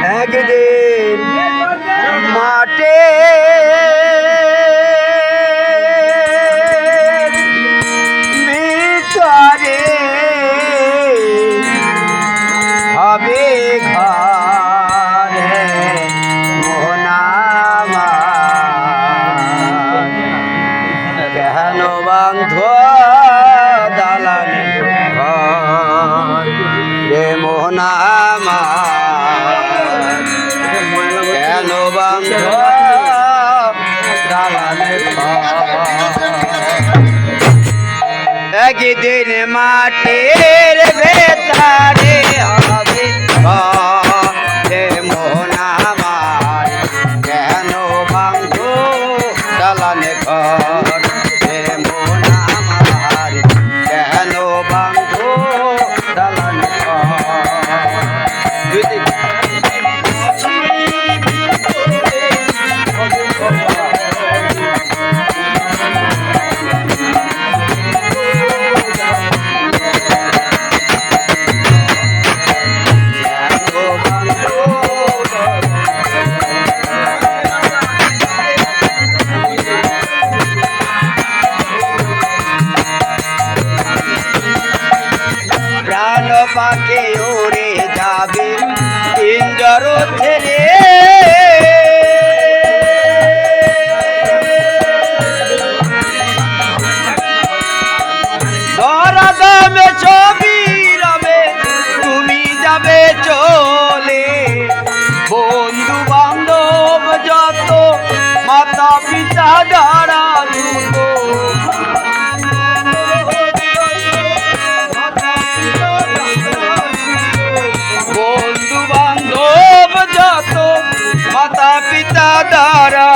একদিন মাঠে ভিতরে হবে ঘরে মোহনামা কেন বান্ধ দালানে রে মোহনামা কেন বান্ধ দালানে একদিন মাটির ভেতরে হবে ঘরে মোহনামার কেন বান্ধ দালানে ঘর রে মোহনামার কেন বান্ধ দালানে প্রাণ পাখি উড়ে যাবে ইন্দ্র ছেড়ে ধরা দামে ছবি রবে তুমি যাবে চলে বন্ধু বান্ধব যত মাতা পিতা যারা দুটো বন্ধু বান্ধব যত মাতা পিতা দ্বারা